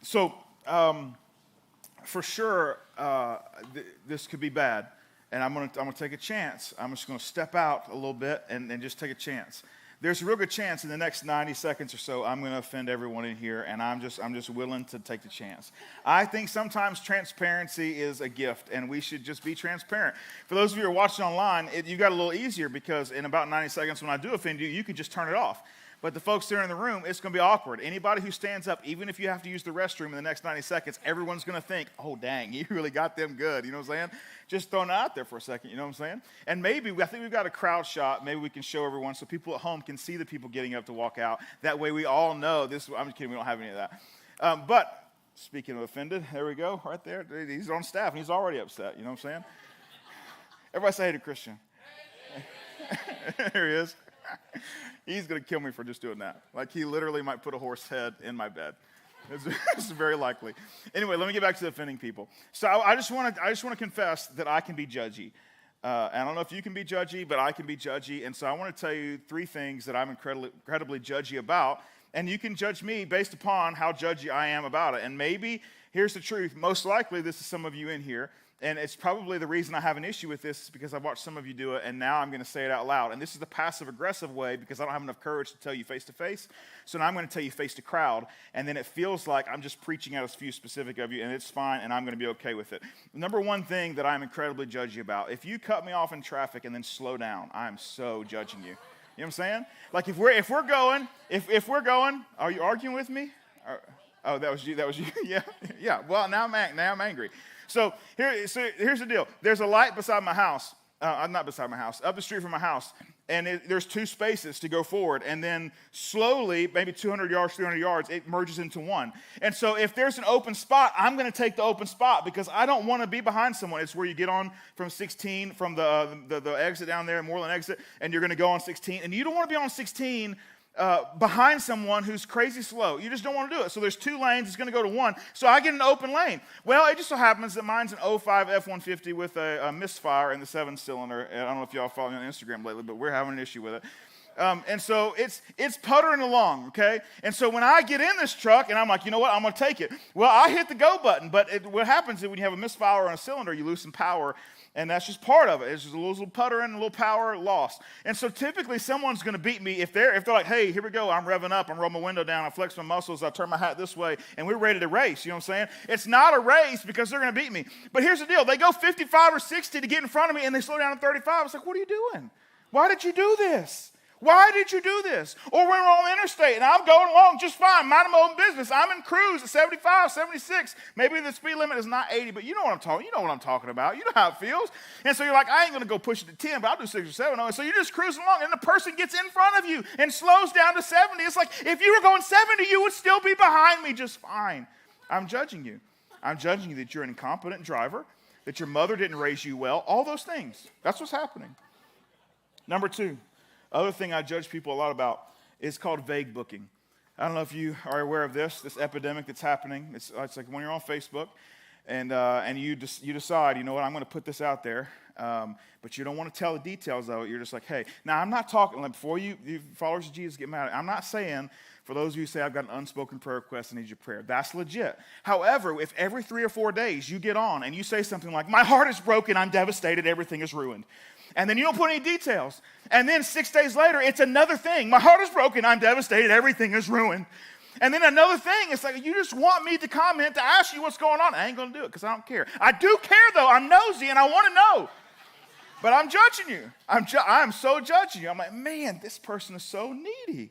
So, for sure, this could be bad, and I'm gonna take a chance. I'm just gonna step out a little bit and just take a chance. There's a real good chance in the next 90 seconds or so I'm gonna offend everyone in here, and I'm just willing to take the chance. I think sometimes transparency is a gift, and we should just be transparent. For those of you who are watching online, you got a little easier because in about 90 seconds when I do offend you, you can just turn it off. But the folks there in the room, it's going to be awkward. Anybody who stands up, even if you have to use the restroom in the next 90 seconds, everyone's going to think, oh, dang, you really got them good. You know what I'm saying? Just throwing it out there for a second, you know what I'm saying? And maybe, I think we've got a crowd shot. Maybe we can show everyone so people at home can see the people getting up to walk out. That way we all know this. I'm just kidding, we don't have any of that. But speaking of offended, there we go, right there. He's on staff, and he's already upset, you know what I'm saying? Everybody say hey to Christian. Here he is. He's going to kill me for just doing that. Like, he literally might put a horse head in my bed. It's very likely. Anyway, let me get back to the offending people. So I just want to confess that I can be judgy. I don't know if you can be judgy, but I can be judgy. And so I want to tell you 3 things that I'm incredibly judgy about. And you can judge me based upon how judgy I am about it. And maybe, here's the truth, most likely this is some of you in here. And it's probably the reason I have an issue with this is because I've watched some of you do it, and now I'm going to say it out loud. And this is the passive-aggressive way because I don't have enough courage to tell you face-to-face. So now I'm going to tell you face-to-crowd, and then it feels like I'm just preaching at a few specific of you, and it's fine, and I'm going to be okay with it. Number one thing that I'm incredibly judgy about, if you cut me off in traffic and then slow down, I'm so judging you. You know what I'm saying? Like if we're going, are you arguing with me? Oh, that was you. Yeah. Well, now I'm angry. So here's the deal. There's a light beside my house. Not beside my house, up the street from my house. And there's 2 spaces to go forward. And then slowly, maybe 200 yards, 300 yards, it merges into one. And so if there's an open spot, I'm going to take the open spot because I don't want to be behind someone. It's where you get on from 16, from the exit down there, Moreland exit, and you're going to go on 16. And you don't want to be on 16 behind someone who's crazy slow. You just don't want to do it. So there's 2 lanes. It's going to go to 1. So I get an open lane. Well, it just so happens that mine's an 05 F-150 with a misfire in the 7-cylinder. I don't know if y'all follow me on Instagram lately, but we're having an issue with it. And so it's puttering along, okay? And so when I get in this truck, and I'm like, you know what, I'm going to take it. Well, I hit the go button, but what happens is when you have a misfire on a cylinder, you lose some power, and that's just part of it. It's just a little puttering, a little power lost. And so typically someone's going to beat me if they're like, hey, here we go, I'm revving up, I'm rolling my window down, I flex my muscles, I turn my hat this way, and we're ready to race, you know what I'm saying? It's not a race because they're going to beat me. But here's the deal, they go 55 or 60 to get in front of me, and they slow down to 35. It's like, what are you doing? Why did you do this? Why did you do this? Or when we're on the interstate and I'm going along just fine, minding my own business. I'm in cruise at 75, 76. Maybe the speed limit is not 80, but you know what I'm talking about. You know how it feels. And so you're like, I ain't going to go push it to 10, but I'll do 6 or 7. And so you're just cruising along, and the person gets in front of you and slows down to 70. It's like, if you were going 70, you would still be behind me just fine. I'm judging you. I'm judging you that you're an incompetent driver, that your mother didn't raise you well, all those things. That's what's happening. Number 2. Other thing I judge people a lot about is called vague booking. I don't know if you are aware of this epidemic that's happening. It's like when you're on Facebook and you decide, you know what, I'm going to put this out there, but you don't want to tell the details of it. You're just like, hey. Now, I'm not talking, like before you followers of Jesus get mad, I'm not saying, for those of you who say, I've got an unspoken prayer request and need your prayer. That's legit. However, if every 3 or 4 days you get on and you say something like, my heart is broken, I'm devastated, everything is ruined. And then you don't put any details. And then 6 days later, it's another thing. My heart is broken, I'm devastated, everything is ruined. And then another thing, it's like you just want me to comment to ask you what's going on. I ain't going to do it because I don't care. I do care, though. I'm nosy and I want to know. But I'm judging you. I'm so judging you. I'm like, man, this person is so needy.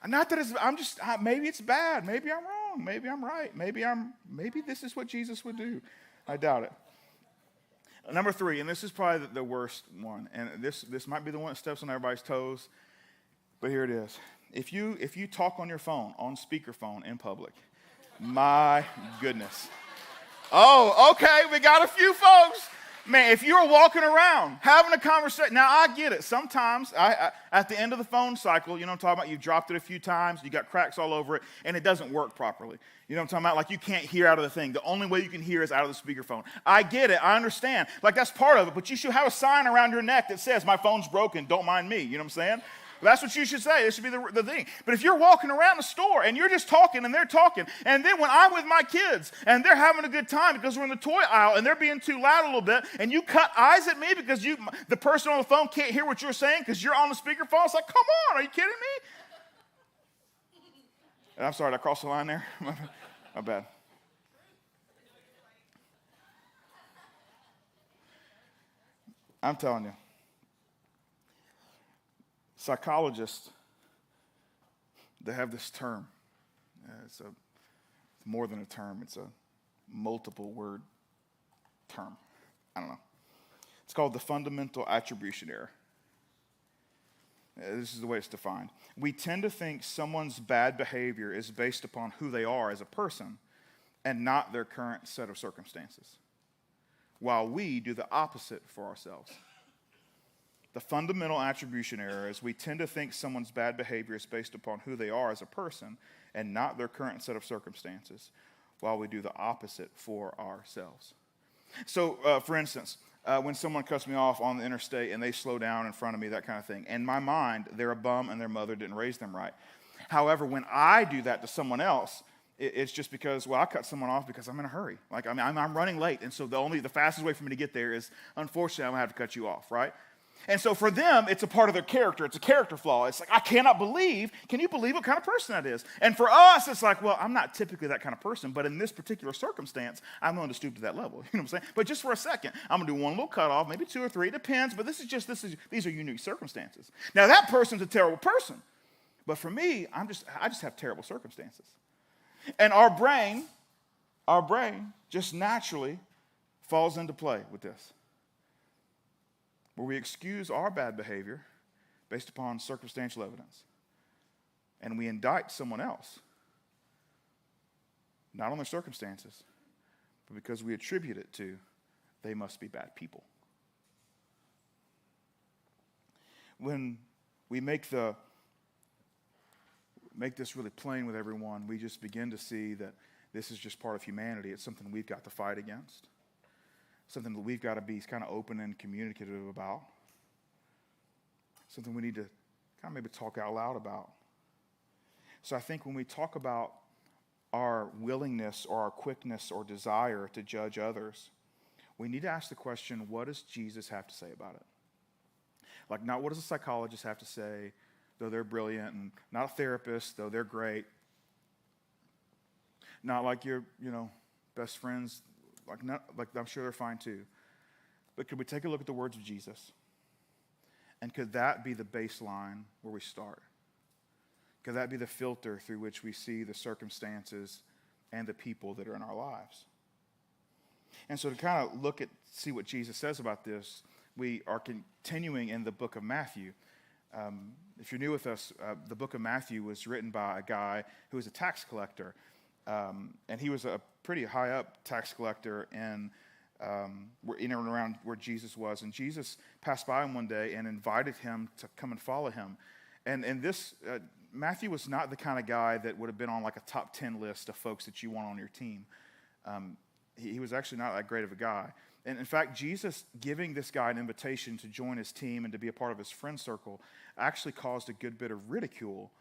Not that maybe it's bad. Maybe I'm wrong. Maybe I'm right. Maybe this is what Jesus would do. I doubt it. Number 3, and this is probably the worst one, and this might be the one that steps on everybody's toes, but here it is. If you talk on your phone, on speakerphone in public, my goodness. Oh, okay, we got a few folks. Man, if you were walking around, having a conversation, now I get it. Sometimes, at the end of the phone cycle, you know what I'm talking about? You've dropped it a few times, you got cracks all over it, and it doesn't work properly. You know what I'm talking about? Like you can't hear out of the thing. The only way you can hear is out of the speakerphone. I get it. I understand. Like that's part of it, but you should have a sign around your neck that says, my phone's broken, don't mind me. You know what I'm saying? That's what you should say. This should be the thing. But if you're walking around the store and you're just talking and they're talking, and then when I'm with my kids and they're having a good time because we're in the toy aisle and they're being too loud a little bit, and you cut eyes at me because the person on the phone can't hear what you're saying because you're on the speakerphone, it's like, come on, are you kidding me? And I'm sorry, did I cross the line there? My bad. I'm telling you, psychologists, they have this term. It's more than a term. It's a multiple word term. I don't know. It's called the fundamental attribution error. This is the way it's defined. We tend to think someone's bad behavior is based upon who they are as a person and not their current set of circumstances, while we do the opposite for ourselves. The fundamental attribution error is we tend to think someone's bad behavior is based upon who they are as a person and not their current set of circumstances, while we do the opposite for ourselves. So, for instance, when someone cuts me off on the interstate and they slow down in front of me, that kind of thing, in my mind, they're a bum and their mother didn't raise them right. However, when I do that to someone else, it's just because, well, I cut someone off because I'm in a hurry. Like, I mean, I'm running late, and so the fastest way for me to get there is, unfortunately, I'm going to have to cut you off, right? And so for them, it's a part of their character. It's a character flaw. It's like, I cannot believe, can you believe what kind of person that is? And for us, it's like, well, I'm not typically that kind of person, but in this particular circumstance, I'm going to stoop to that level. You know what I'm saying? But just for a second, I'm going to do one little cutoff, maybe two or three, it depends, but these are unique circumstances. Now, that person's a terrible person. But for me, I just have terrible circumstances. And our brain just naturally falls into play with this, where we excuse our bad behavior based upon circumstantial evidence. And we indict someone else, not on their circumstances, but because we attribute it to, they must be bad people. When we make this really plain with everyone, we just begin to see that this is just part of humanity. It's something we've got to fight against. Something that we've got to be kind of open and communicative about. Something we need to kind of maybe talk out loud about. So I think when we talk about our willingness or our quickness or desire to judge others, we need to ask the question, what does Jesus have to say about it? Like, not what does a psychologist have to say, though they're brilliant, and not a therapist, though they're great. Not like your, best friends. Like I'm sure they're fine too. But could we take a look at the words of Jesus? And could that be the baseline where we start? Could that be the filter through which we see the circumstances and the people that are in our lives? And so to kind of see what Jesus says about this, we are continuing in the book of Matthew. If you're new with us, the book of Matthew was written by a guy who was a tax collector. And he was a pretty high up tax collector in and around where Jesus was. And Jesus passed by him one day and invited him to come and follow him. And this, Matthew was not the kind of guy that would have been on like a top 10 list of folks that you want on your team. He was actually not that great of a guy. And in fact, Jesus giving this guy an invitation to join his team and to be a part of his friend circle actually caused a good bit of ridicule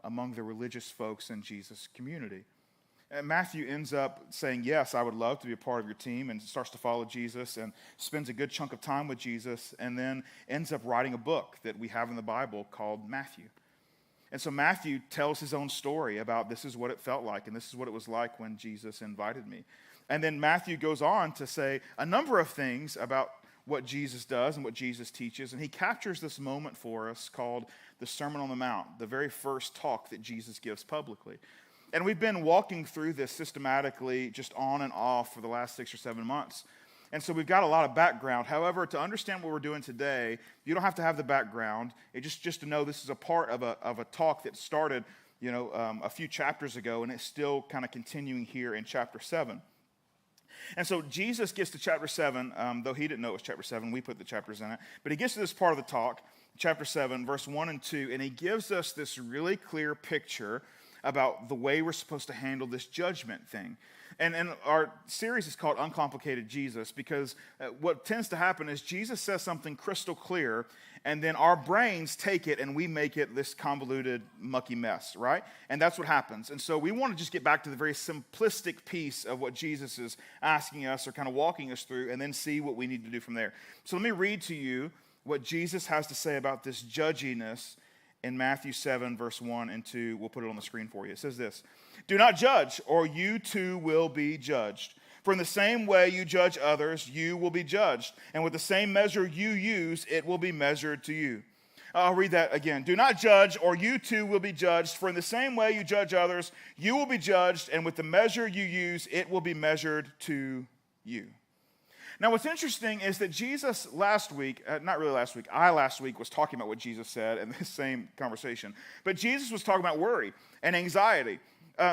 among the religious folks in Jesus' community. And Matthew ends up saying, yes, I would love to be a part of your team, and starts to follow Jesus and spends a good chunk of time with Jesus, and then ends up writing a book that we have in the Bible called Matthew. And so Matthew tells his own story about this is what it felt like, and this is what it was like when Jesus invited me. And then Matthew goes on to say a number of things about what Jesus does and what Jesus teaches. And he captures this moment for us called the Sermon on the Mount, the very first talk that Jesus gives publicly. And we've been walking through this systematically just on and off for the last 6 or 7 months. And so we've got a lot of background. However, to understand what we're doing today, you don't have to have the background. Just to know this is a part of a talk that started a few chapters ago, and it's still kind of continuing here in chapter 7. And so Jesus gets to chapter 7, though he didn't know it was chapter 7. We put the chapters in it. But he gets to this part of the talk, chapter 7, verse 1 and 2, and he gives us this really clear picture about the way we're supposed to handle this judgment thing. And our series is called Uncomplicated Jesus because what tends to happen is Jesus says something crystal clear, and then our brains take it and we make it this convoluted, mucky mess, right? And that's what happens. And so we want to just get back to the very simplistic piece of what Jesus is asking us or kind of walking us through, and then see what we need to do from there. So let me read to you what Jesus has to say about this judginess in Matthew 7, verse 1 and 2. We'll put it on the screen for you. It says this: "Do not judge, or you too will be judged. For in the same way you judge others, you will be judged. And with the same measure you use, it will be measured to you." I'll read that again. "Do not judge, or you too will be judged. For in the same way you judge others, you will be judged. And with the measure you use, it will be measured to you." Now, what's interesting is that Jesus last week was talking about what Jesus said in this same conversation. But Jesus was talking about worry and anxiety.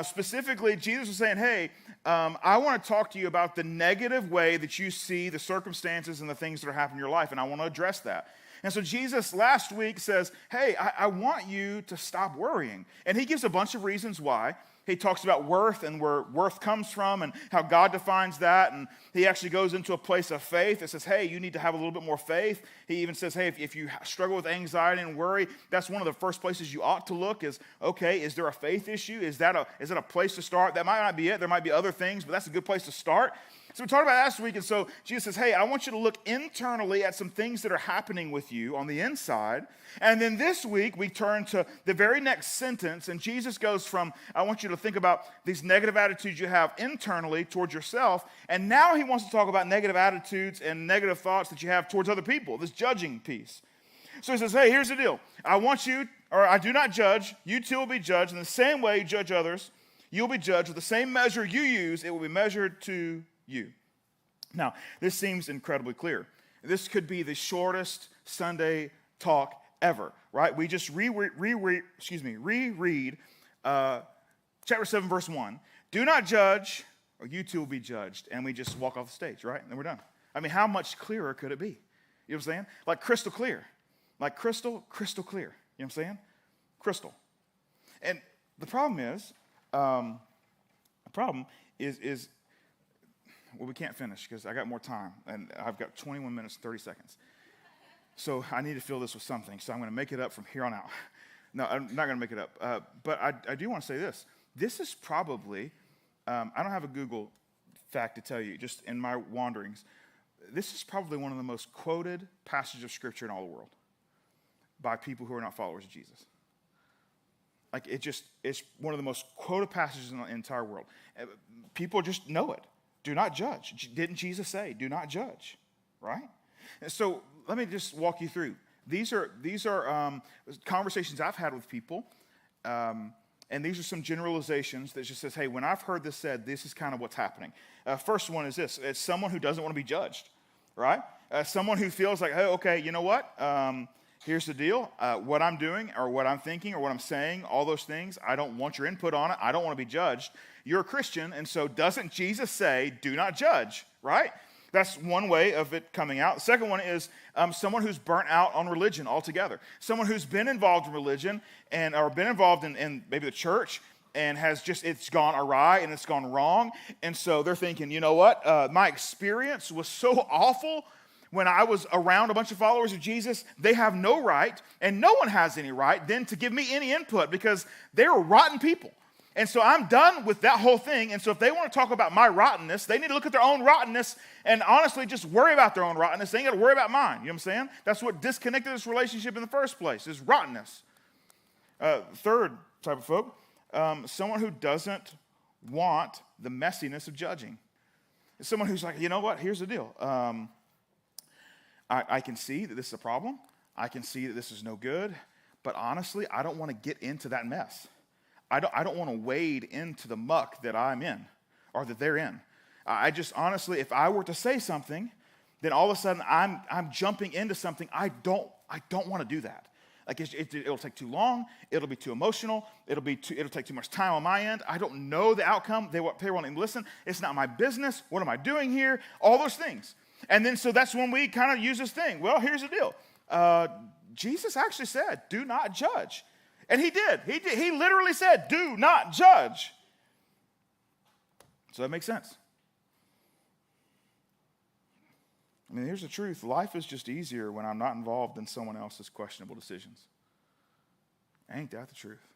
Specifically, Jesus was saying, hey, I want to talk to you about the negative way that you see the circumstances and the things that are happening in your life, and I want to address that. And so Jesus last week says, hey, I want you to stop worrying. And he gives a bunch of reasons why. He talks about worth and where worth comes from and how God defines that. And he actually goes into a place of faith that says, hey, you need to have a little bit more faith. He even says, hey, if you struggle with anxiety and worry, that's one of the first places you ought to look is, okay, is there a faith issue? Is that a place to start? That might not be it. There might be other things, but that's a good place to start. So we talked about last week, and so Jesus says, hey, I want you to look internally at some things that are happening with you on the inside. And then this week, we turn to the very next sentence, and Jesus goes from, I want you to think about these negative attitudes you have internally towards yourself, and now he wants to talk about negative attitudes and negative thoughts that you have towards other people, this judging piece. So he says, hey, here's the deal. I do not judge. You too will be judged. In the same way you judge others, you'll be judged. With the same measure you use, it will be measured to you. Now, this seems incredibly clear. This could be the shortest Sunday talk ever, right? We just reread chapter 7, verse 1. Do not judge, or you too will be judged. And we just walk off the stage, right? And then we're done. I mean, how much clearer could it be? You know what I'm saying? Like crystal clear. Like crystal clear. You know what I'm saying? Crystal. And the problem is, well, we can't finish because I got more time, and I've got 21 minutes and 30 seconds. So I need to fill this with something, so I'm going to make it up from here on out. No, I'm not going to make it up. But I do want to say this. This is probably, I don't have a Google fact to tell you, just in my wanderings, this is probably one of the most quoted passages of Scripture in all the world by people who are not followers of Jesus. Like, it's one of the most quoted passages in the entire world. People just know it. Do not judge. Didn't Jesus say, do not judge, right? And so let me just walk you through. These are conversations I've had with people, and these are some generalizations that just says, hey, when I've heard this said, this is kind of what's happening. First one is this. It's someone who doesn't want to be judged, right? Someone who feels like, hey, okay, you know what? Here's the deal. What I'm doing or what I'm thinking or what I'm saying, all those things, I don't want your input on it. I don't want to be judged. You're a Christian, and so doesn't Jesus say, do not judge, right? That's one way of it coming out. The second one is someone who's burnt out on religion altogether. Someone who's been involved in religion or been involved in maybe the church and it's gone awry and it's gone wrong. And so they're thinking, you know what? My experience was so awful when I was around a bunch of followers of Jesus. They have no right, and no one has any right then to give me any input because they're rotten people. And so I'm done with that whole thing. And so if they want to talk about my rottenness, they need to look at their own rottenness and honestly just worry about their own rottenness. They ain't got to worry about mine. You know what I'm saying? That's what disconnected this relationship in the first place, is rottenness. Third type of folk, someone who doesn't want the messiness of judging. It's someone who's like, you know what? Here's the deal. I can see that this is a problem. I can see that this is no good. But honestly, I don't want to get into that mess. I don't want to wade into the muck that I'm in or that they're in. I just honestly, if I were to say something, then all of a sudden I'm jumping into something. I don't want to do that. Like it'll take too long. It'll be too emotional. It'll take too much time on my end. I don't know the outcome. They won't even listen. It's not my business. What am I doing here? All those things. And then so that's when we kind of use this thing. Well, here's the deal. Jesus actually said, do not judge. And he did. He literally said, do not judge. So that makes sense. I mean, here's the truth. Life is just easier when I'm not involved in someone else's questionable decisions. Ain't that the truth?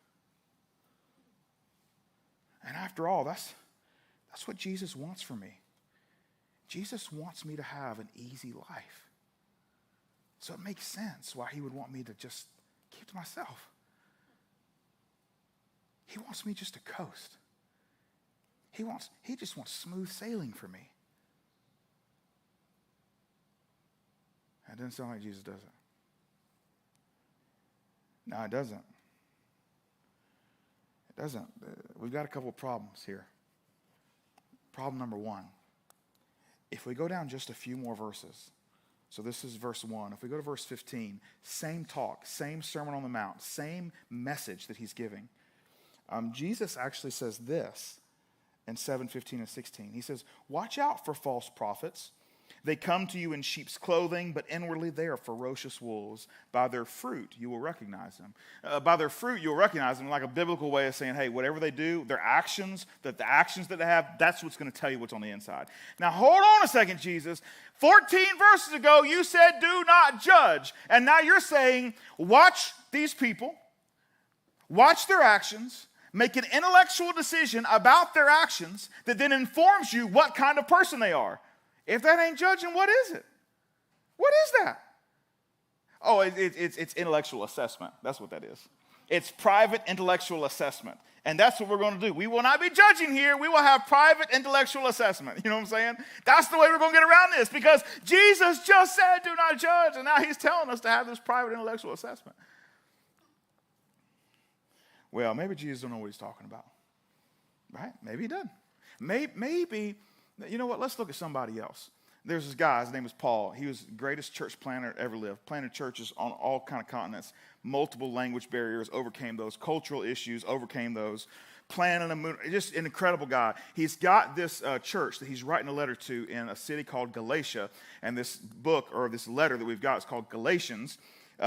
And after all, that's what Jesus wants for me. Jesus wants me to have an easy life. So it makes sense why he would want me to just keep to myself. He wants me just to coast. He just wants smooth sailing for me. That doesn't sound like Jesus, does it? No, it doesn't. It doesn't. We've got a couple of problems here. Problem number one. If we go down just a few more verses, so this is verse 1. If we go to verse 15, same talk, same Sermon on the Mount, same message that he's giving. Jesus actually says this in 7:15 and 16. He says, watch out for false prophets. They come to you in sheep's clothing, but inwardly they are ferocious wolves. By their fruit, you will recognize them. By their fruit, you'll recognize them, like a biblical way of saying, hey, whatever they do, their actions, the actions that they have, that's what's going to tell you what's on the inside. Now, hold on a second, Jesus. 14 verses ago, you said, do not judge. And now you're saying, watch these people, watch their actions, make an intellectual decision about their actions that then informs you what kind of person they are. If that ain't judging, what is it? What is that? Oh, it's intellectual assessment. That's what that is. It's private intellectual assessment. And that's what we're going to do. We will not be judging here. We will have private intellectual assessment. You know what I'm saying? That's the way we're going to get around this, because Jesus just said, do not judge. And now he's telling us to have this private intellectual assessment. Well, maybe Jesus don't know what he's talking about. Right? Maybe he doesn't. Maybe, you know what? Let's look at somebody else. There's this guy, his name is Paul. He was the greatest church planter ever lived. Planted churches on all kind of continents. Multiple language barriers, overcame those. Cultural issues, overcame those. Planted a moon, just an incredible guy. He's got this church that he's writing a letter to in a city called Galatia. And this book, or this letter that we've got, is called Galatians.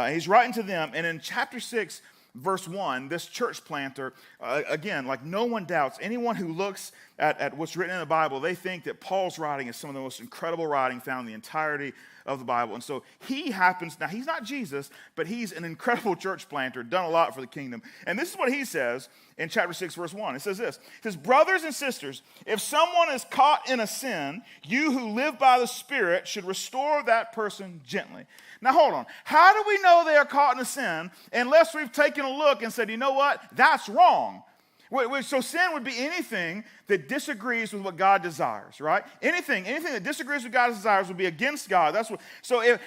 He's writing to them, and in chapter 6, verse 1, this church planter, again, like no one doubts, anyone who looks at what's written in the Bible, they think that Paul's writing is some of the most incredible writing found in the entirety of the Bible. And so he happens, now he's not Jesus, but he's an incredible church planter, done a lot for the kingdom. And this is what he says in chapter 6, verse 1. It says this. It says, brothers and sisters, if someone is caught in a sin, you who live by the Spirit should restore that person gently. Now, hold on. How do we know they are caught in a sin unless we've taken a look and said, you know what? That's wrong. So sin would be anything that disagrees with what God desires, right? Anything that disagrees with God's desires would be against God.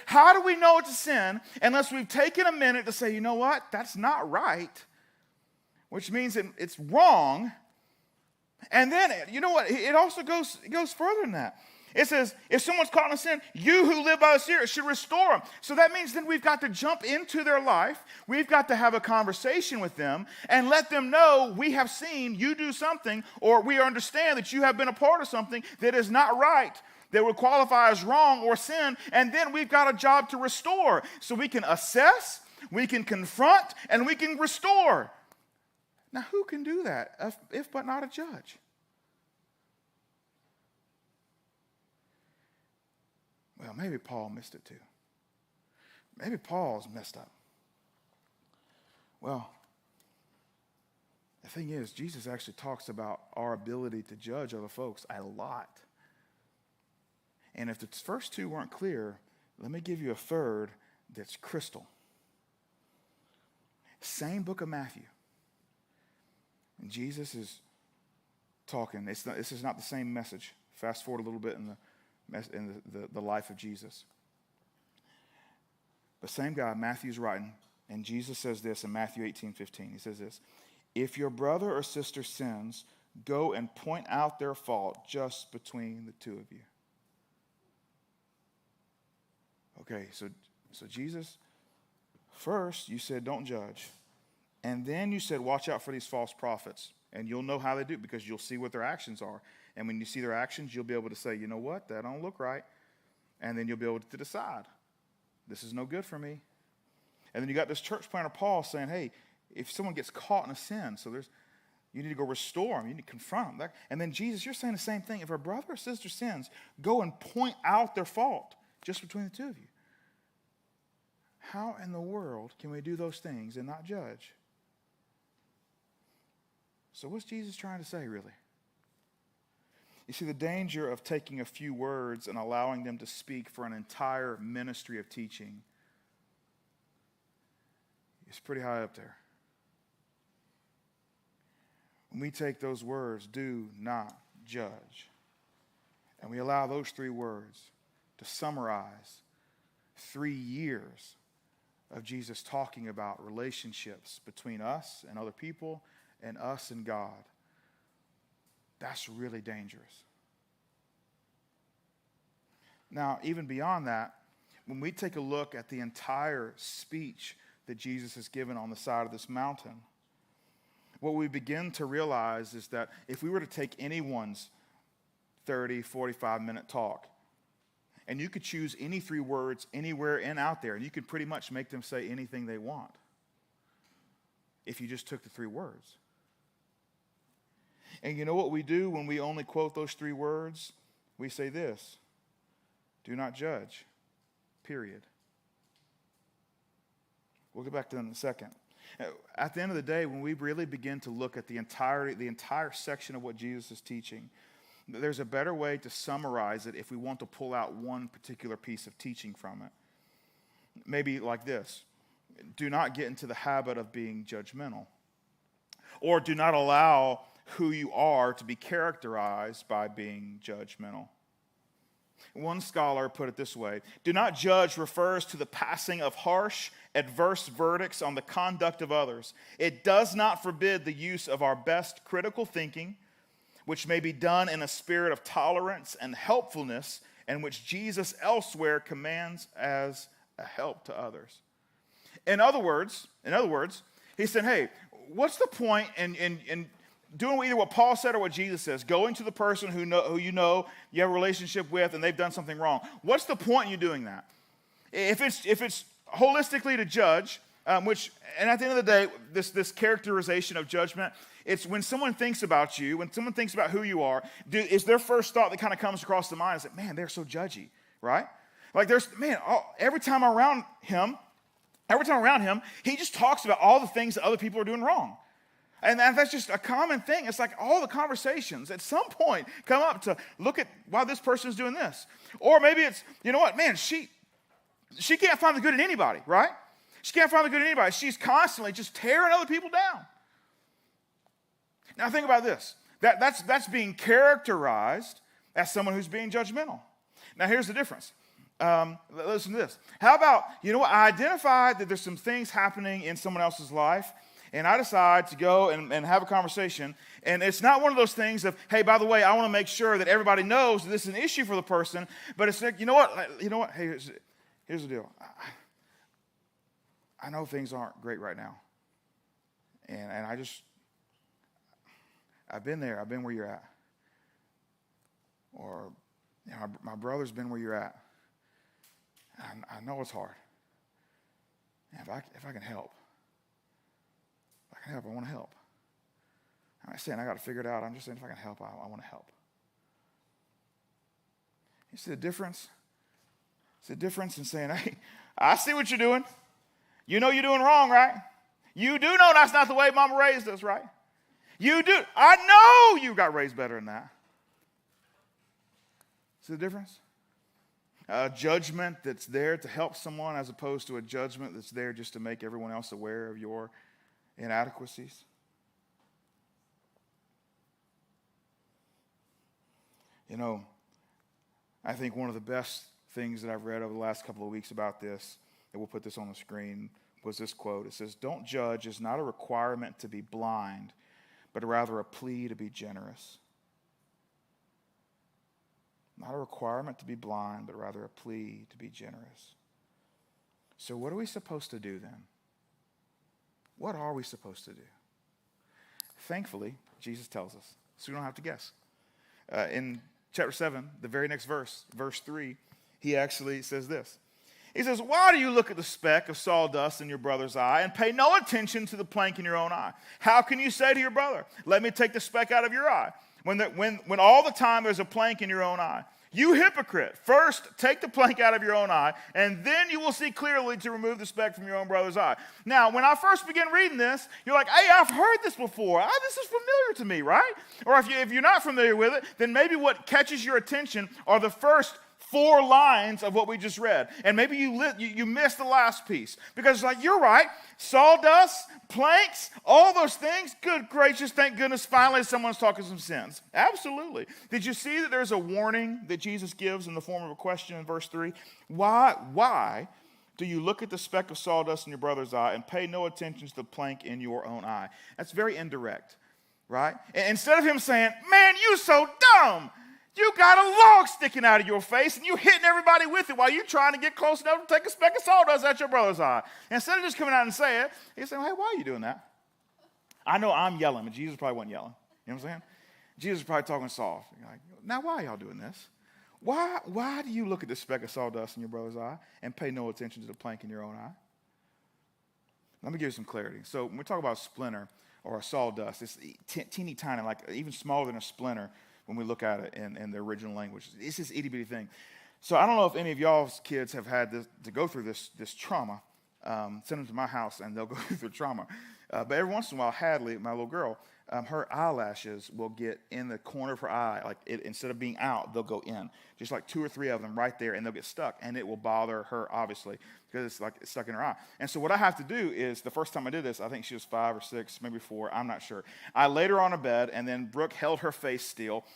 How do we know it's a sin unless we've taken a minute to say, you know what? That's not right, which means it's wrong. And then, you know what? It also goes further than that. It says, if someone's caught in a sin, you who live by the Spirit should restore them. So that means then we've got to jump into their life. We've got to have a conversation with them and let them know we have seen you do something, or we understand that you have been a part of something that is not right, that would qualify as wrong or sin. And then we've got a job to restore. So we can assess, we can confront, and we can restore. Now, who can do that if but not a judge? Well, maybe Paul missed it too. Maybe Paul's messed up. Well, the thing is, Jesus actually talks about our ability to judge other folks a lot. And if the first two weren't clear, let me give you a third that's crystal. Same book of Matthew. And Jesus is talking. This is not the same message. Fast forward a little bit in the life of Jesus. The same guy, Matthew's writing, and Jesus says this in Matthew 18:15. He says this, if your brother or sister sins, go and point out their fault just between the two of you. Okay, so Jesus, first you said don't judge. And then you said watch out for these false prophets. And you'll know how they do it because you'll see what their actions are. And when you see their actions, you'll be able to say, you know what, that don't look right. And then you'll be able to decide, this is no good for me. And then you got this church planter, Paul, saying, hey, if someone gets caught in a sin, you need to go restore them. You need to confront them. And then Jesus, you're saying the same thing. If a brother or sister sins, go and point out their fault just between the two of you. How in the world can we do those things and not judge? So what's Jesus trying to say, really? You see, the danger of taking a few words and allowing them to speak for an entire ministry of teaching is pretty high up there. When we take those words, do not judge, and we allow those 3 words to summarize 3 years of Jesus talking about relationships between us and other people and us and God, that's really dangerous. Now, even beyond that, when we take a look at the entire speech that Jesus has given on the side of this mountain, what we begin to realize is that if we were to take anyone's 30, 45-minute talk, and you could choose any 3 words anywhere and out there, and you could pretty much make them say anything they want if you just took the 3 words. And you know what we do when we only quote those 3 words? We say this: do not judge, period. We'll get back to that in a second. At the end of the day, when we really begin to look at the entire section of what Jesus is teaching, there's a better way to summarize it if we want to pull out one particular piece of teaching from it. Maybe like this: do not get into the habit of being judgmental. Or do not allow who you are to be characterized by being judgmental. One scholar put it this way: do not judge refers to the passing of harsh, adverse verdicts on the conduct of others. It does not forbid the use of our best critical thinking, which may be done in a spirit of tolerance and helpfulness, and which Jesus elsewhere commands as a help to others. In other words, he said, hey, what's the point in doing either what Paul said or what Jesus says? Going to the person who you have a relationship with and they've done something wrong. What's the point in you doing that? If it's holistically to judge, and at the end of the day, this characterization of judgment, it's when someone thinks about you, when someone thinks about who you are, is their first thought that kind of comes across the mind is that, man, they're so judgy, right? Like every time I'm around him, he just talks about all the things that other people are doing wrong. And that's just a common thing. It's like all the conversations at some point come up to look at why this person is doing this. Or maybe it's, you know what, man, she can't find the good in anybody, right? She can't find the good in anybody. She's constantly just tearing other people down. Now think about this. That's being characterized as someone who's being judgmental. Now here's the difference. Listen to this. How about, I identified that there's some things happening in someone else's life, and I decide to go and have a conversation. And it's not one of those things of, hey, by the way, I want to make sure that everybody knows that this is an issue for the person. But it's like, you know what? Hey, here's the deal. I know things aren't great right now. And I've been there. I've been where you're at. Or my brother's been where you're at. I know it's hard. If I can help. I want to help. I'm not saying I got to figure it out. I'm just saying if I can help, I want to help. You see the difference? It's the difference in saying, hey, I see what you're doing. You know you're doing wrong, right? You do know that's not the way Mama raised us, right? You do. I know you got raised better than that. See the difference? A judgment that's there to help someone as opposed to a judgment that's there just to make everyone else aware of your inadequacies. I think one of the best things that I've read over the last couple of weeks about this, and we'll put this on the screen, was this quote. It says, "Don't judge is not a requirement to be blind, but rather a plea to be generous." Not a requirement to be blind, but rather a plea to be generous. So what are we supposed to do then? What are we supposed to do? Thankfully, Jesus tells us, so we don't have to guess. In chapter 7, the very next verse 3, he actually says this. He says, "Why do you look at the speck of sawdust in your brother's eye and pay no attention to the plank in your own eye? How can you say to your brother, 'Let me take the speck out of your eye,' when all the time there's a plank in your own eye? You hypocrite, first take the plank out of your own eye, and then you will see clearly to remove the speck from your own brother's eye. Now, when I first began reading this, you're like, hey, I've heard this before. This is familiar to me, right? Or if you're not familiar with it, then maybe what catches your attention are the first 4 lines of what we just read. And maybe you missed the last piece. Because like, you're right, sawdust, planks, all those things, good gracious, thank goodness, finally someone's talking some sense. Absolutely. Did you see that there's a warning that Jesus gives in the form of a question in verse 3? Why do you look at the speck of sawdust in your brother's eye and pay no attention to the plank in your own eye? That's very indirect, right? And instead of him saying, man, you so dumb, you got a log sticking out of your face and you hitting everybody with it while you're trying to get close enough to take a speck of sawdust out your brother's eye. Instead of just coming out and saying it, he's saying, hey, why are you doing that? I know I'm yelling, but Jesus probably wasn't yelling. You know what I'm saying? Jesus is probably talking soft. You're like, now why are y'all doing this? Why do you look at the speck of sawdust in your brother's eye and pay no attention to the plank in your own eye? Let me give you some clarity. So when we talk about a splinter or a sawdust, it's teeny tiny, like even smaller than a splinter, when we look at it in the original language. It's this itty-bitty thing. So I don't know if any of y'all's kids have had to go through this trauma. Send them to my house and they'll go through the trauma. But every once in a while, Hadley, my little girl, her eyelashes will get in the corner of her eye. Like instead of being out, they'll go in. Just like 2 or 3 of them right there, and they'll get stuck. And it will bother her, obviously, because it's stuck in her eye. And so what I have to do is, the first time I did this, I think she was 5 or 6, maybe 4, I'm not sure. I laid her on a bed, and then Brooke held her face still.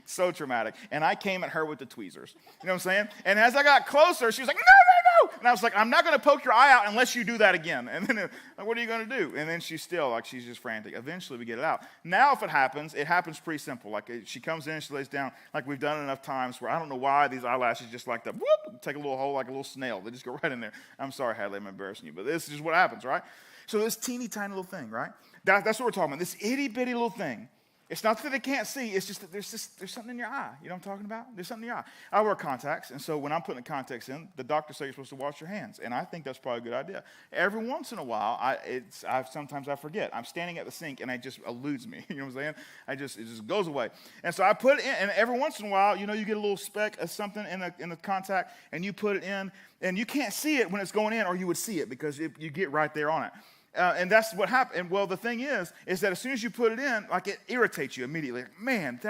So traumatic. And I came at her with the tweezers. You know what I'm saying? And as I got closer, she was like, no, no, no. And I was like, I'm not going to poke your eye out unless you do that again. And then, like, what are you going to do? And then she's still, like, she's just frantic. Eventually, we get it out. Now, if it happens pretty simple. Like, she comes in, she lays down, like we've done enough times where I don't know why these eyelashes just like that, whoop, take a little hole like a little snail. They just go right in there. I'm sorry, Hadley, I'm embarrassing you, but this is just what happens, right? So this teeny tiny little thing, right? That's what we're talking about. This itty bitty little thing. It's not that they can't see. It's just that there's something in your eye. You know what I'm talking about? There's something in your eye. I wear contacts, and so when I'm putting the contacts in, the doctor says you're supposed to wash your hands, and I think that's probably a good idea. Every once in a while, sometimes I forget. I'm standing at the sink, and it just eludes me. You know what I'm saying? It just goes away. And so I put it in, and every once in a while, you get a little speck of something in the contact, and you put it in, and you can't see it when it's going in, or you would see it because you get right there on it. And that's what happened. And well, the thing is that as soon as you put it in, like it irritates you immediately. Like, man,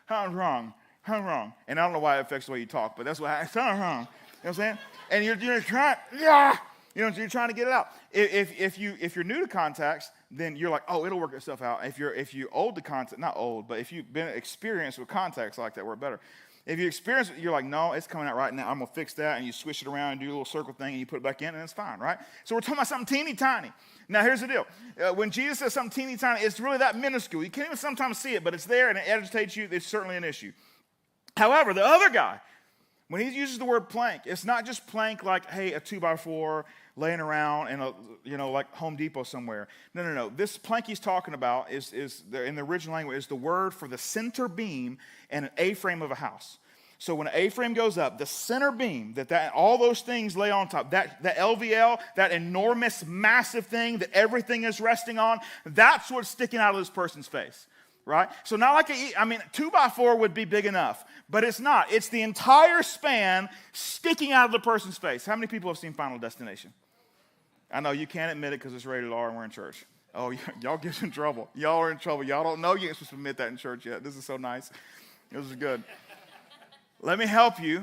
how wrong. And I don't know why it affects the way you talk, but that's what happens. How wrong. You know what I'm saying? And you're trying, you're trying to get it out. If you're new to contacts, then you're like, oh, it'll work itself out. If you're old to contacts, not old, but if you've been experienced with contacts like that, work better. If you experience it, you're like, no, it's coming out right now. I'm going to fix that. And you swish it around and do a little circle thing, and you put it back in, and it's fine, right? So we're talking about something teeny tiny. Now, here's the deal. When Jesus says something teeny tiny, it's really that minuscule. You can't even sometimes see it, but it's there, and it agitates you. It's certainly an issue. However, the other guy, when he uses the word plank, it's not just plank like, hey, a 2x4 laying around in like Home Depot somewhere. No. This plank he's talking about is in the original language is the word for the center beam and an A-frame of a house. So when an A-frame goes up, the center beam, that all those things lay on top, that LVL, that enormous, massive thing that everything is resting on, that's what's sticking out of this person's face, right? So not like 2x4 would be big enough, but it's not. It's the entire span sticking out of the person's face. How many people have seen Final Destination? I know you can't admit it because it's rated R and we're in church. Oh, y'all get in trouble. Y'all are in trouble. Y'all don't know you ain't supposed to admit that in church yet. This is so nice. This is good. Let me help you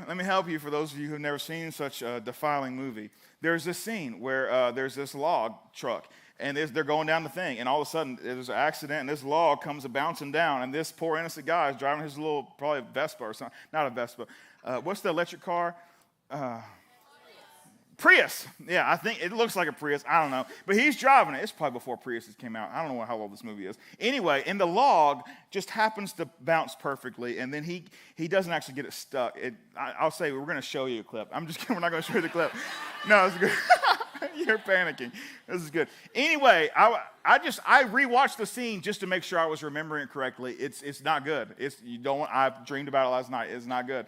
for those of you who have never seen such a defiling movie. There's this scene where there's this log truck, and they're going down the thing, and all of a sudden there's an accident, and this log comes bouncing down, and this poor innocent guy is driving his little, probably Vespa or something. Not a Vespa. What's the electric car? Prius. Yeah, I think it looks like a Prius. I don't know. But he's driving it. It's probably before Priuses came out. I don't know how old this movie is. Anyway, and the log just happens to bounce perfectly, and then he doesn't actually get it stuck. I'll say we're going to show you a clip. I'm just kidding. We're not going to show you the clip. No, it's good. You're panicking. This is good. Anyway, I rewatched the scene just to make sure I was remembering it correctly. It's not good. I dreamed about it last night. It's not good.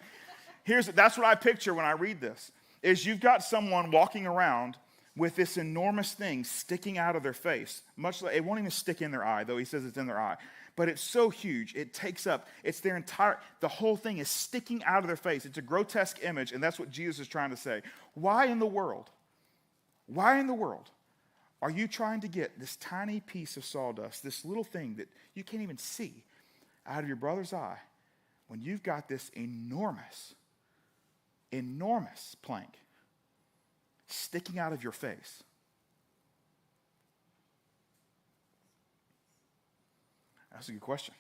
That's what I picture when I read this. Is you've got someone walking around with this enormous thing sticking out of their face. Much like, it won't even stick in their eye, though he says it's in their eye. But it's so huge, it takes up, it's their entire, the whole thing is sticking out of their face. It's a grotesque image, and that's what Jesus is trying to say. Why in the world are you trying to get this tiny piece of sawdust, this little thing that you can't even see, out of your brother's eye, when you've got this enormous plank sticking out of your face? That's a good question.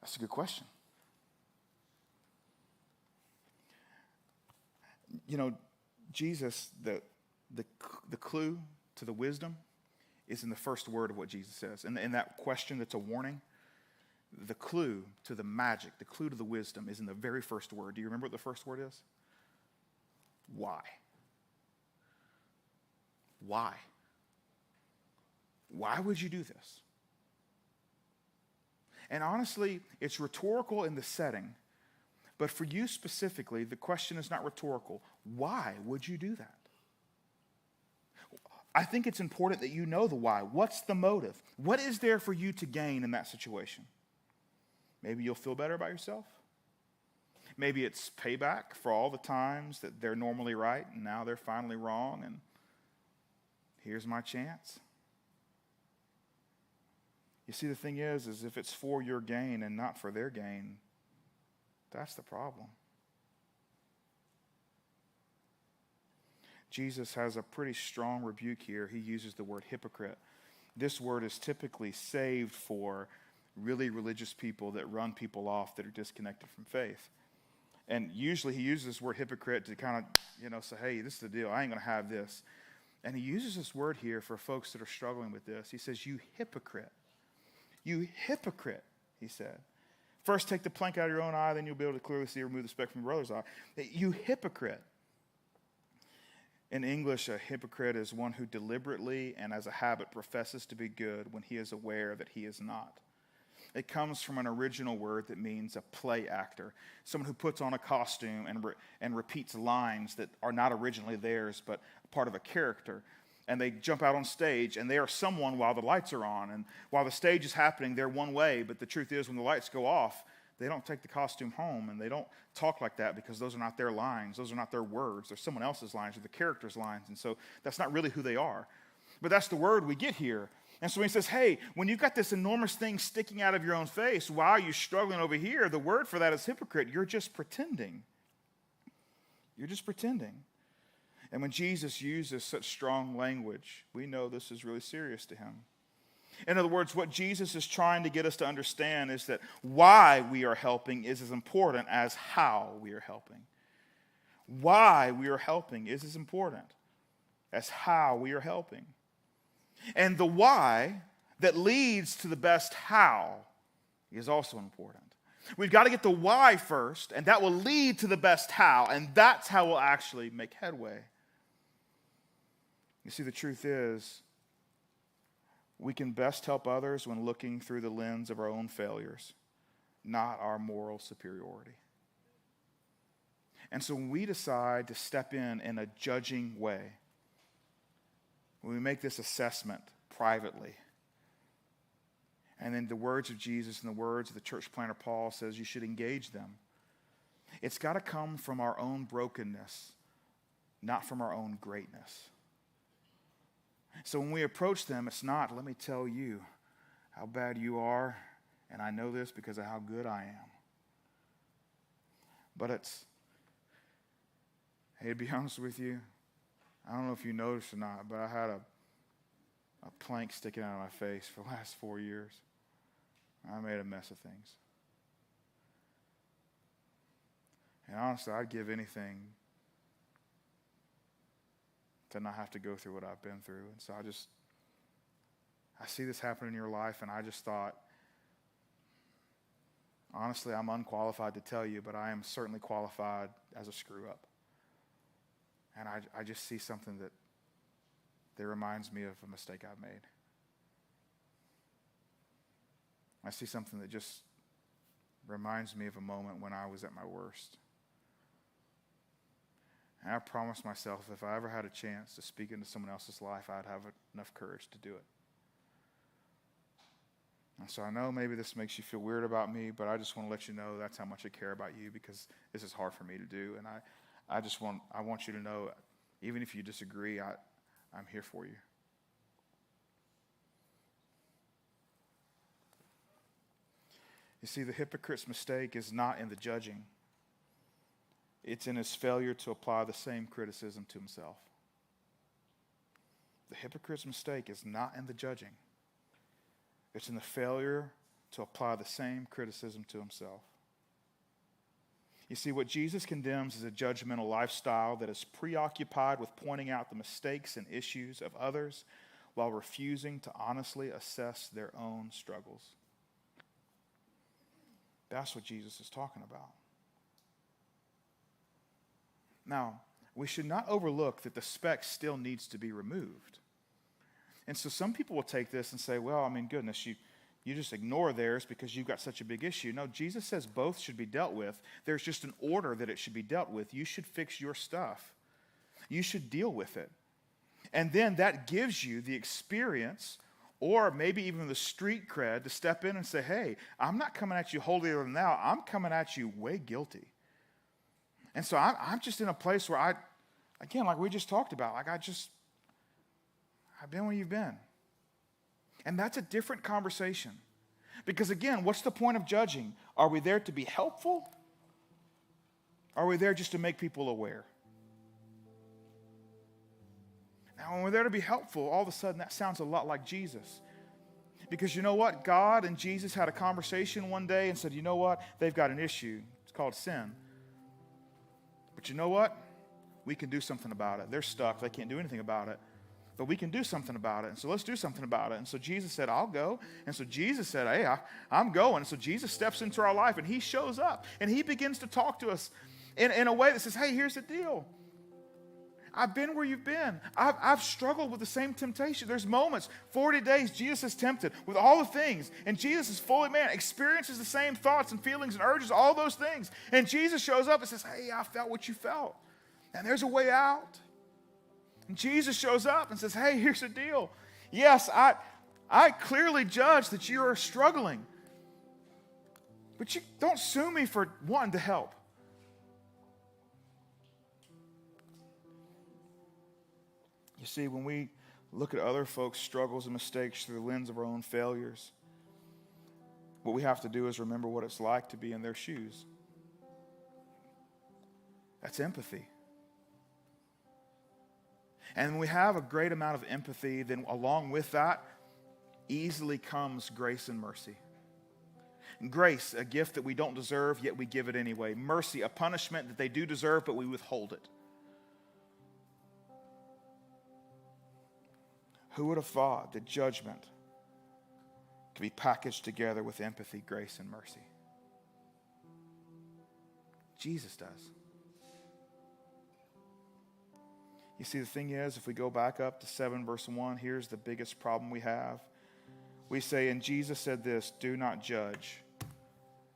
That's a good question. You know, Jesus, the clue to the wisdom is in the first word of what Jesus says. And in that question that's a warning, the clue to the magic, the clue to the wisdom is in the very first word. Do you remember what the first word is? Why? Why? Why would you do this? And honestly, it's rhetorical in the setting, but for you specifically, the question is not rhetorical. Why would you do that? I think it's important that you know the why. What's the motive? What is there for you to gain in that situation? Maybe you'll feel better about yourself. Maybe it's payback for all the times that they're normally right and now they're finally wrong, and here's my chance. You see, the thing is if it's for your gain and not for their gain, that's the problem. Jesus has a pretty strong rebuke here. He uses the word hypocrite. This word is typically saved for really religious people that run people off that are disconnected from faith. And usually he uses this word hypocrite to kind of, say, hey, this is the deal. I ain't going to have this. And he uses this word here for folks that are struggling with this. He says, you hypocrite. You hypocrite, he said. First take the plank out of your own eye, then you'll be able to clearly see or remove the speck from your brother's eye. You hypocrite. In English, a hypocrite is one who deliberately and as a habit professes to be good when he is aware that he is not. It comes from an original word that means a play actor, someone who puts on a costume and repeats lines that are not originally theirs but part of a character. And they jump out on stage, and they are someone while the lights are on. And while the stage is happening, they're one way, but the truth is when the lights go off, they don't take the costume home, and they don't talk like that because those are not their lines. Those are not their words. They're someone else's lines or the character's lines, and so that's not really who they are. But that's the word we get here. And so he says, hey, when you've got this enormous thing sticking out of your own face, why are you struggling over here? The word for that is hypocrite. You're just pretending. You're just pretending. And when Jesus uses such strong language, we know this is really serious to him. In other words, what Jesus is trying to get us to understand is that why we are helping is as important as how we are helping. Why we are helping is as important as how we are helping. And the why that leads to the best how is also important. We've got to get the why first, and that will lead to the best how, and that's how we'll actually make headway. You see, the truth is, we can best help others when looking through the lens of our own failures, not our moral superiority. And so when we decide to step in a judging way, when we make this assessment privately, and then the words of Jesus and the words of the church planter Paul says you should engage them, it's got to come from our own brokenness, not from our own greatness. So when we approach them, it's not, let me tell you how bad you are, and I know this because of how good I am. But it's, hey, to be honest with you, I don't know if you noticed or not, but I had a plank sticking out of my face for the last 4 years. I made a mess of things. And honestly, I'd give anything to not have to go through what I've been through. And so I see this happen in your life, and I just thought, honestly, I'm unqualified to tell you, but I am certainly qualified as a screw-up. And I just see something that reminds me of a mistake I've made. I see something that just reminds me of a moment when I was at my worst. And I promised myself if I ever had a chance to speak into someone else's life, I'd have enough courage to do it. And so I know maybe this makes you feel weird about me, but I just want to let you know that's how much I care about you, because this is hard for me to do. And I want you to know, even if you disagree, I'm here for you. You see, the hypocrite's mistake is not in the judging. It's in his failure to apply the same criticism to himself. The hypocrite's mistake is not in the judging. It's in the failure to apply the same criticism to himself. You see, what Jesus condemns is a judgmental lifestyle that is preoccupied with pointing out the mistakes and issues of others while refusing to honestly assess their own struggles. That's what Jesus is talking about. Now, we should not overlook that the speck still needs to be removed. And so some people will take this and say, well, I mean, goodness, you just ignore theirs because you've got such a big issue. No, Jesus says both should be dealt with. There's just an order that it should be dealt with. You should fix your stuff. You should deal with it. And then that gives you the experience, or maybe even the street cred, to step in and say, hey, I'm not coming at you holier than thou. I'm coming at you way guilty. And so I'm just in a place where again, like we just talked about, like I've been where you've been. And that's a different conversation. Because again, what's the point of judging? Are we there to be helpful? Are we there just to make people aware? Now, when we're there to be helpful, all of a sudden that sounds a lot like Jesus. Because you know what? God and Jesus had a conversation one day and said, you know what? They've got an issue. It's called sin. But you know what? We can do something about it. They're stuck. They can't do anything about it. But we can do something about it. And so let's do something about it. And so Jesus said, I'll go. And so Jesus said, hey, I'm going. And so Jesus steps into our life and he shows up. And he begins to talk to us in a way that says, hey, here's the deal. I've been where you've been. I've struggled with the same temptation. There's moments, 40 days, Jesus is tempted with all the things. And Jesus is fully man, experiences the same thoughts and feelings and urges, all those things. And Jesus shows up and says, hey, I felt what you felt. And there's a way out. And Jesus shows up and says, hey, here's the deal. Yes, I clearly judge that you are struggling. But you don't sue me for wanting to help. You see, when we look at other folks' struggles and mistakes through the lens of our own failures, what we have to do is remember what it's like to be in their shoes. That's empathy. And when we have a great amount of empathy, then along with that easily comes grace and mercy. Grace, a gift that we don't deserve, yet we give it anyway. Mercy, a punishment that they do deserve, but we withhold it. Who would have thought that judgment could be packaged together with empathy, grace, and mercy? Jesus does. You see, the thing is, if we go back up to 7 verse 1, here's the biggest problem we have. We say, and Jesus said this, do not judge.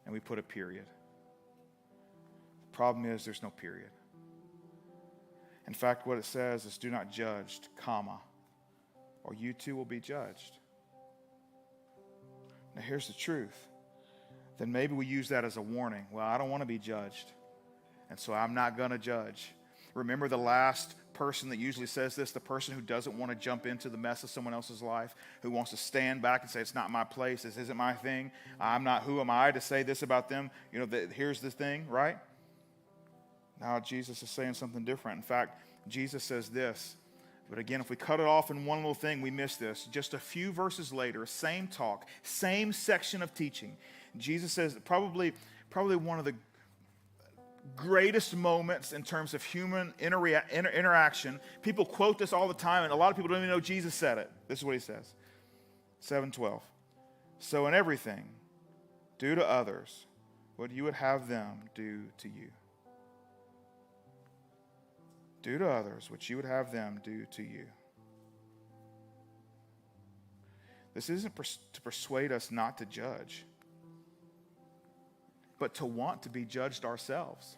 And we put a period. The problem is there's no period. In fact, what it says is do not judge, comma, or you too will be judged. Now here's the truth. Then maybe we use that as a warning. Well, I don't want to be judged, and so I'm not going to judge. Remember the last person that usually says this, the person who doesn't want to jump into the mess of someone else's life, who wants to stand back and say, it's not my place, this isn't my thing, who am I to say this about them? Here's the thing, right? Now Jesus is saying something different. In fact, Jesus says this, but again, if we cut it off in one little thing, we miss this. Just a few verses later, same talk, same section of teaching. Jesus says probably one of the greatest moments in terms of human interaction. People quote this all the time, and a lot of people don't even know Jesus said it. This is what he says. 7:12. So in everything, do to others what you would have them do to you. Do to others what you would have them do to you. This isn't to persuade us not to judge, but to want to be judged ourselves.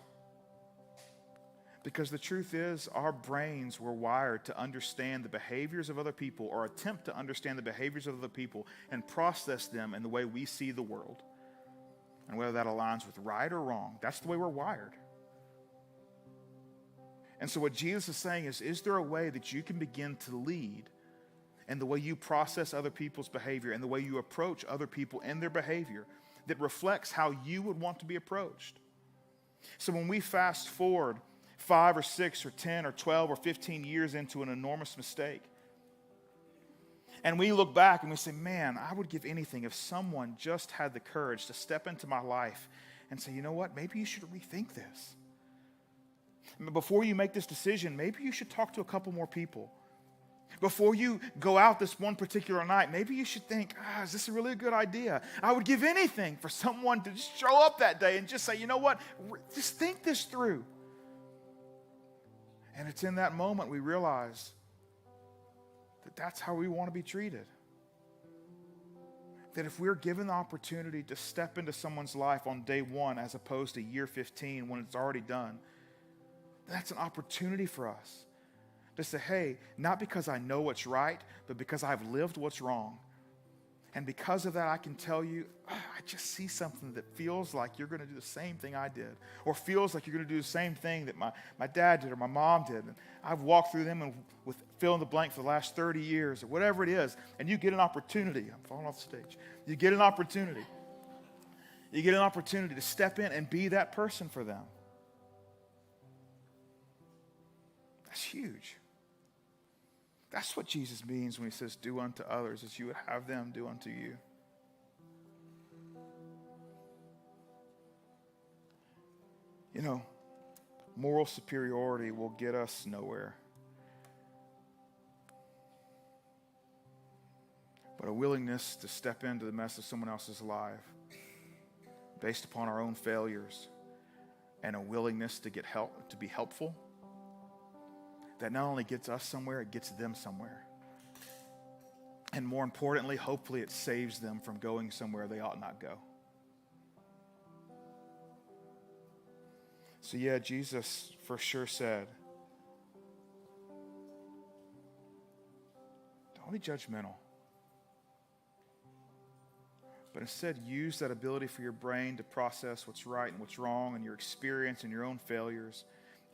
Because the truth is, our brains were wired to understand the behaviors of other people, or attempt to understand the behaviors of other people and process them in the way we see the world. And whether that aligns with right or wrong, that's the way we're wired. And so what Jesus is saying is there a way that you can begin to lead in the way you process other people's behavior and the way you approach other people and their behavior that reflects how you would want to be approached? So when we fast forward 5 or 6 or 10 or 12 or 15 years into an enormous mistake, and we look back and we say, man, I would give anything if someone just had the courage to step into my life and say, you know what, maybe you should rethink this. Before you make this decision, maybe you should talk to a couple more people. Before you go out this one particular night, maybe you should think, is this a really good idea? I would give anything for someone to just show up that day and just say, you know what, just think this through. And it's in that moment we realize that that's how we want to be treated. That if we're given the opportunity to step into someone's life on day 1 as opposed to year 15 when it's already done, that's an opportunity for us to say, hey, not because I know what's right, but because I've lived what's wrong. And because of that, I can tell you, I just see something that feels like you're going to do the same thing I did, or feels like you're going to do the same thing that my dad did or my mom did. And I've walked through them and with fill in the blank for the last 30 years or whatever it is, and you get an opportunity. I'm falling off the stage. You get an opportunity. You get an opportunity to step in and be that person for them. That's huge. That's what Jesus means when he says, do unto others as you would have them do unto you. You know, moral superiority will get us nowhere. But a willingness to step into the mess of someone else's life based upon our own failures and a willingness to get help, to be helpful, that not only gets us somewhere, it gets them somewhere. And more importantly, hopefully it saves them from going somewhere they ought not go. So yeah, Jesus for sure said, don't be judgmental. But instead, use that ability for your brain to process what's right and what's wrong and your experience and your own failures,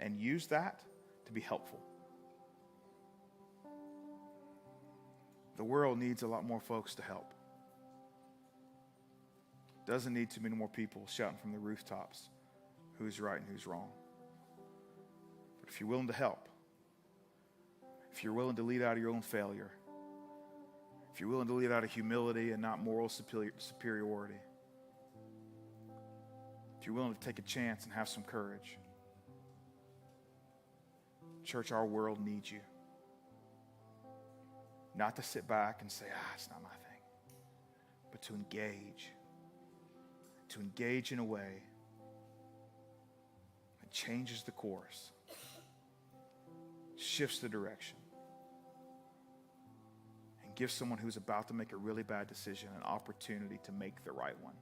and use that to be helpful. The world needs a lot more folks to help. Doesn't need too many more people shouting from the rooftops who's right and who's wrong. But if you're willing to help, if you're willing to lead out of your own failure, if you're willing to lead out of humility and not moral superiority, if you're willing to take a chance and have some courage, church, our world needs you. Not to sit back and say, it's not my thing, but to engage in a way that changes the course, shifts the direction, and gives someone who's about to make a really bad decision an opportunity to make the right one.